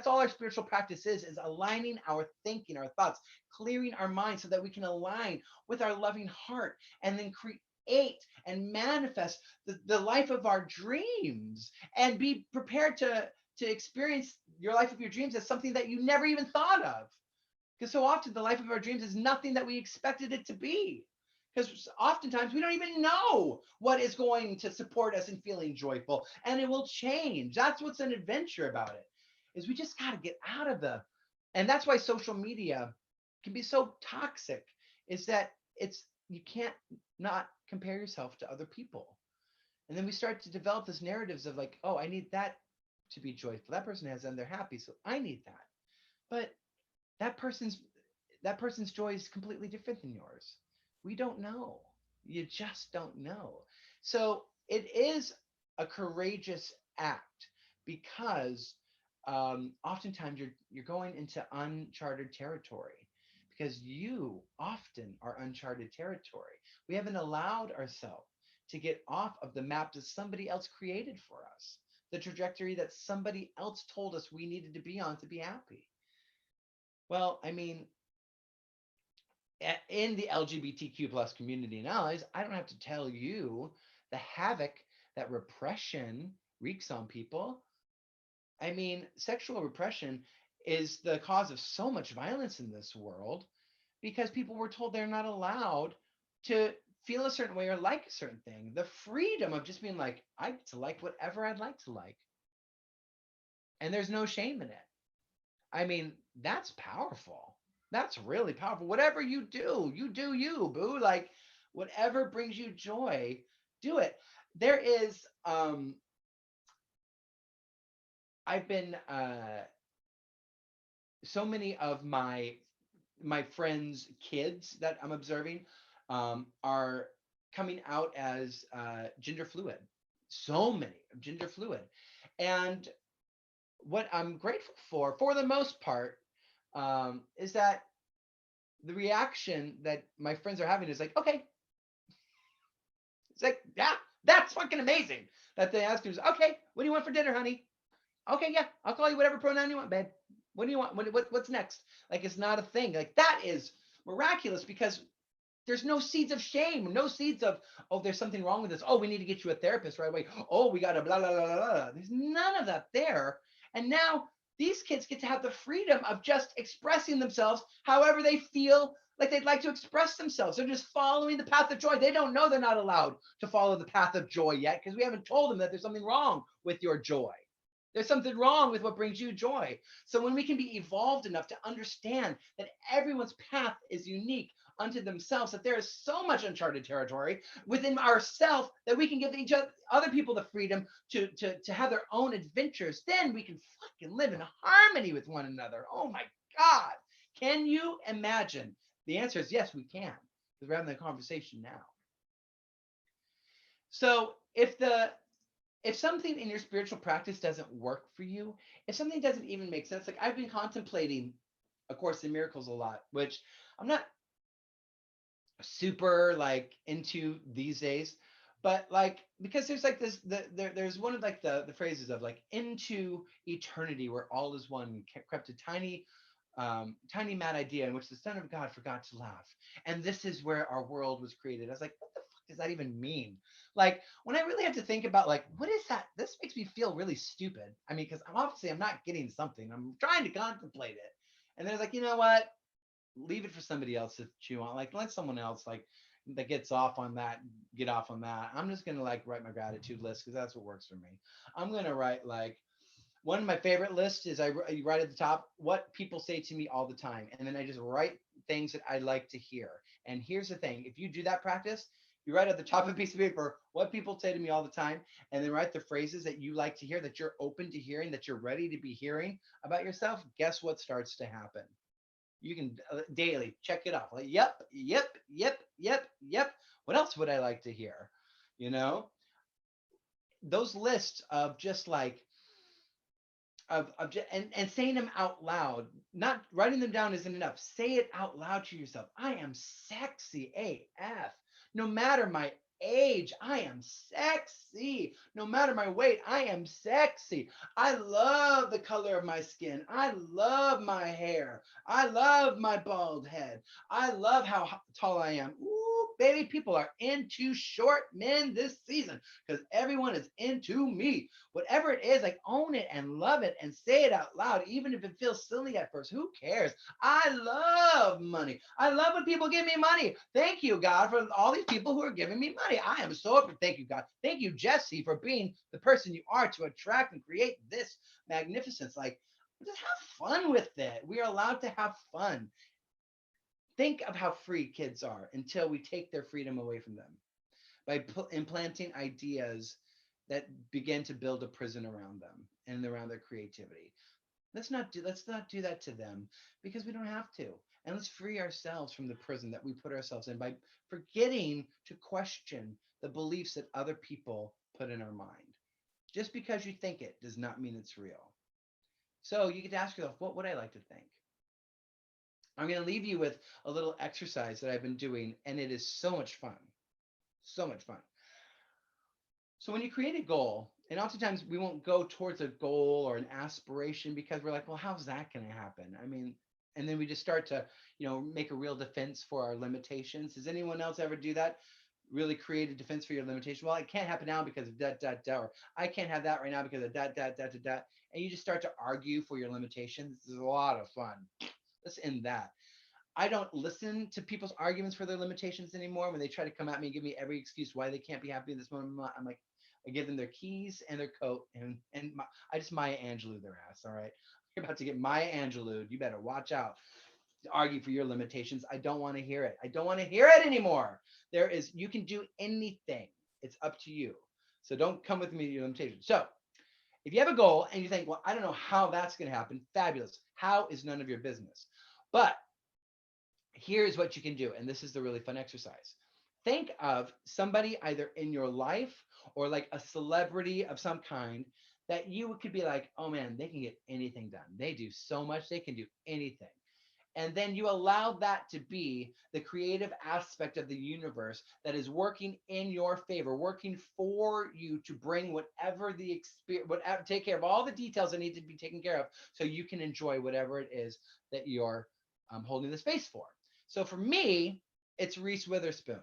all our spiritual practice is aligning our thinking, our thoughts, clearing our mind so that we can align with our loving heart, and then create and manifest the life of our dreams, and be prepared to experience your life of your dreams as something that you never even thought of. Because so often the life of our dreams is nothing that we expected it to be. Because oftentimes we don't even know what is going to support us in feeling joyful, and it will change. That's what's an adventure about it, is we just got to get out of and that's why social media can be so toxic, is that you can't not compare yourself to other people. And then we start to develop this narratives of like, oh, I need that to be joyful. That person has, and they're happy, so I need that. But that person's joy is completely different than yours. We don't know. You just don't know. So it is a courageous act, because oftentimes you're going into uncharted territory, because you often are uncharted territory. We haven't allowed ourselves to get off of the map that somebody else created for us, the trajectory that somebody else told us we needed to be on to be happy. Well, I mean, in the LGBTQ plus community and allies, I don't have to tell you the havoc that repression wreaks on people. I mean, sexual repression is the cause of so much violence in this world, because people were told they're not allowed to feel a certain way or like a certain thing. The freedom of just being like, I get to like whatever I'd like to like, and there's no shame in it. I mean, that's powerful. That's really powerful. Whatever you do you, boo. Like, whatever brings you joy, do it. There is I've been so many of my friends' kids that I'm observing are coming out as gender fluid. So many gender fluid. And what I'm grateful for the most part, is that the reaction that my friends are having is like, okay. It's like, yeah, That's fucking amazing that they ask you, okay, what do you want for dinner, honey? Okay, yeah, I'll call you whatever pronoun you want, babe. What do you want? What's next? Like, it's not a thing. Like, that is miraculous because there's no seeds of shame, no seeds of, oh, there's something wrong with this. Oh, we need to get you a therapist right away. Oh, we got to blah, blah, blah, blah, blah. There's none of that there. And now these kids get to have the freedom of just expressing themselves however they feel like they'd like to express themselves. They're just following the path of joy. They don't know they're not allowed to follow the path of joy yet because we haven't told them that there's something wrong with your joy. There's something wrong with what brings you joy. So when we can be evolved enough to understand that everyone's path is unique unto themselves, that there is so much uncharted territory within ourselves that we can give each other people the freedom to have their own adventures, then we can fucking live in harmony with one another. Oh my God. Can you imagine? The answer is yes, we can, because we're having the conversation now. So if something in your spiritual practice doesn't work for you, if something doesn't even make sense, like I've been contemplating A Course in Miracles a lot, which I'm not super like into these days, but like, because there's like this, there's one of like the phrases of like, into eternity where all is one, crept a tiny mad idea in which the Son of God forgot to laugh. And this is where our world was created. I was like, what the fuck does that even mean? Like, when I really have to think about like, what is that? This makes me feel really stupid. I mean, because I'm not getting something. I'm trying to contemplate it. And there's like, you know what? Leave it for somebody else to chew on. Like, let someone else like that gets off on that, get off on that. I'm just gonna like write my gratitude list because that's what works for me. I'm gonna write like, one of my favorite lists is I write at the top what people say to me all the time. And then I just write things that I like to hear. And here's the thing. If you do that practice, you write at the top of a piece of paper what people say to me all the time, and then write the phrases that you like to hear, that you're open to hearing, that you're ready to be hearing about yourself. Guess what starts to happen? You can daily check it off. Like, yep, yep, yep, yep, yep. What else would I like to hear? You know, those lists of just like, and saying them out loud, not writing them down isn't enough. Say it out loud to yourself. I am sexy AF. No matter my age, I am sexy. No matter my weight, I am sexy. I love the color of my skin. I love my hair. I love my bald head. I love how tall I am. Ooh, baby, people are into short men this season because everyone is into me. Whatever it is, like, own it and love it and say it out loud, even if it feels silly at first. Who cares? I love money. I love when people give me money. Thank you, God, for all these people who are giving me money. I am so, thank you, God. Thank you, Jesse, for being the person you are to attract and create this magnificence. Like, just have fun with it. We are allowed to have fun. Think of how free kids are until we take their freedom away from them by implanting ideas that begin to build a prison around them and around their creativity. Let's not do that to them, because we don't have to. And let's free ourselves from the prison that we put ourselves in by forgetting to question the beliefs that other people put in our mind. Just because you think it does not mean it's real. So you get to ask yourself, what would I like to think? I'm going to leave you with a little exercise that I've been doing, and it is so much fun. So much fun. So when you create a goal, and oftentimes we won't go towards a goal or an aspiration because we're like, well, how's that going to happen? I mean, and then we just start to, make a real defense for our limitations. Does anyone else ever do that? Really create a defense for your limitation? Well, it can't happen now because of that, or I can't have that right now because of that. And you just start to argue for your limitations. This is a lot of fun. Let's end that. I don't listen to people's arguments for their limitations anymore. When they try to come at me and give me every excuse why they can't be happy in this moment, I'm like, I give them their keys and their coat, and I just Maya Angelou their ass. All right, you're about to get Maya Angelou. You better watch out to argue for your limitations. I don't want to hear it. I don't want to hear it anymore. You can do anything. It's up to you. So don't come with me to your limitations. So if you have a goal and you think, well, I don't know how that's going to happen, fabulous. How is none of your business. But here's what you can do. And this is the really fun exercise. Think of somebody either in your life or like a celebrity of some kind that you could be like, oh man, they can get anything done. They do so much. They can do anything. And then you allow that to be the creative aspect of the universe that is working in your favor, working for you to bring whatever the experience, whatever, take care of all the details that need to be taken care of so you can enjoy whatever it is that you're holding the space for. So for me, it's Reese Witherspoon.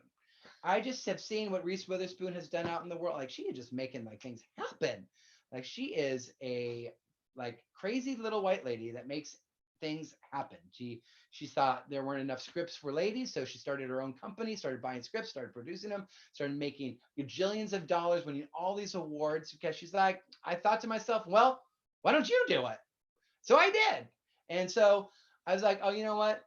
I just have seen what Reese Witherspoon has done out in the world. Like, she is just making like things happen. Like, she is a like crazy little white lady that makes things happen. She thought there weren't enough scripts for ladies, so she started her own company, started buying scripts, started producing them, started making gajillions of dollars, winning all these awards, because she's like, I thought to myself, well, why don't you do it? So I did. And so I was like, oh, you know what?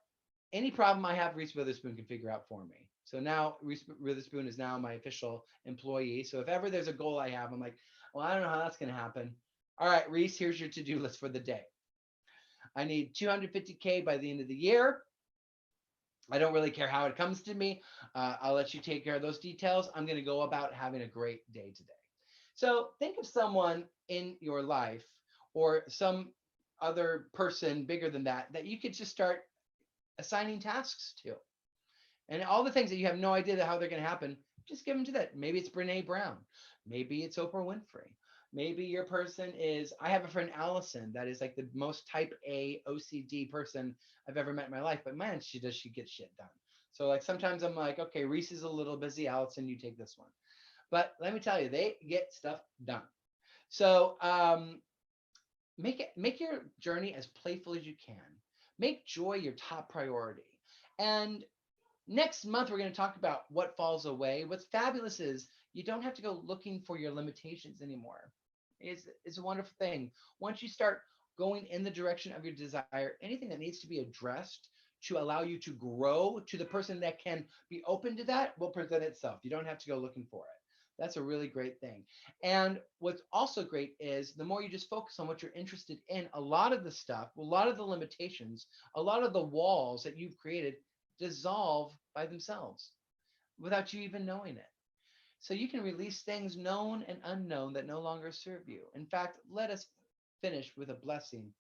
Any problem I have, Reese Witherspoon can figure out for me. So now Reese Witherspoon is now my official employee. So if ever there's a goal I have, I'm like, well, I don't know how that's going to happen. All right, Reese, here's your to-do list for the day. I need 250K by the end of the year. I don't really care how it comes to me. I'll let you take care of those details. I'm going to go about having a great day today. So think of someone in your life or some other person bigger than that, that you could just start assigning tasks to. And all the things that you have no idea how they're going to happen, just give them to that. Maybe it's Brene Brown. Maybe it's Oprah Winfrey. Maybe your person is, I have a friend, Allison, that is like the most type A OCD person I've ever met in my life. But man, she gets shit done. So like sometimes I'm like, okay, Reese is a little busy. Allison, you take this one. But let me tell you, they get stuff done. So make your journey as playful as you can. Make joy your top priority. And next month, we're going to talk about what falls away. What's fabulous is you don't have to go looking for your limitations anymore. It's a wonderful thing. Once you start going in the direction of your desire, anything that needs to be addressed to allow you to grow to the person that can be open to that will present itself. You don't have to go looking for it. That's a really great thing. And what's also great is the more you just focus on what you're interested in, a lot of the stuff, a lot of the limitations, a lot of the walls that you've created dissolve by themselves without you even knowing it. So you can release things known and unknown that no longer serve you. In fact, let us finish with a blessing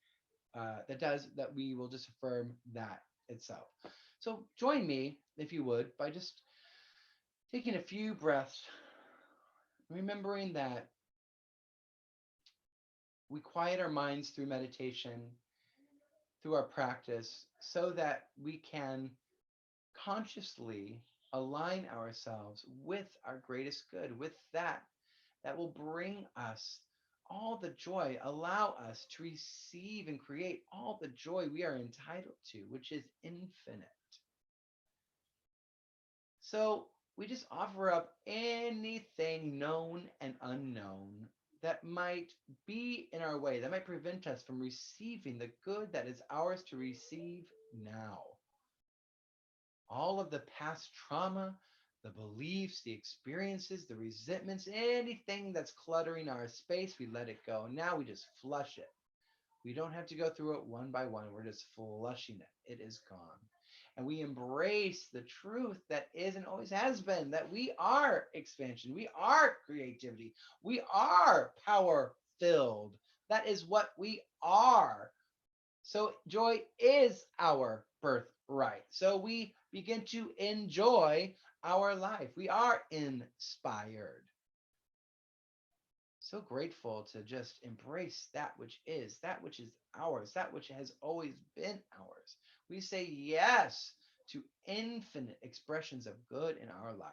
that we will just affirm that itself. So join me, if you would, by just taking a few breaths, remembering that we quiet our minds through meditation, through our practice, so that we can consciously align ourselves with our greatest good, with that will bring us all the joy, allow us to receive and create all the joy we are entitled to, which is infinite. So we just offer up anything known and unknown that might be in our way, that might prevent us from receiving the good that is ours to receive now. All of the past trauma, the beliefs, the experiences, the resentments, anything that's cluttering our space, we let it go. Now we just flush it. We don't have to go through it one by one. We're just flushing it. It is gone. And we embrace the truth that is and always has been, that we are expansion. We are creativity. We are power filled. That is what we are. So joy is our birthright. So we begin to enjoy our life. We are inspired. So grateful to just embrace that which is ours, that which has always been ours. We say yes to infinite expressions of good in our life.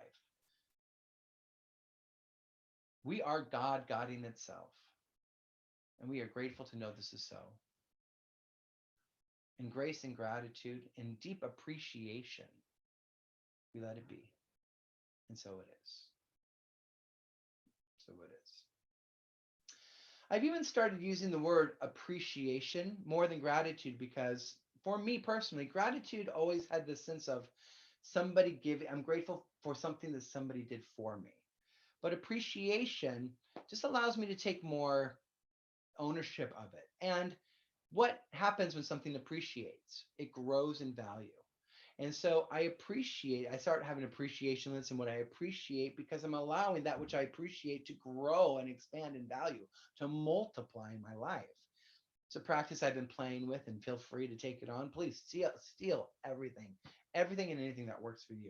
We are God guiding itself. And we are grateful to know this is so. In grace and gratitude and deep appreciation, we let it be. And so it is. So it is. I've even started using the word appreciation more than gratitude, because for me personally, gratitude always had this sense of somebody giving. I'm grateful for something that somebody did for me. But appreciation just allows me to take more ownership of it. And what happens when something appreciates? It grows in value. And so I start having appreciation lists and what I appreciate, because I'm allowing that which I appreciate to grow and expand in value, to multiply in my life. It's a practice I've been playing with, and feel free to take it on. Please steal everything and anything that works for you.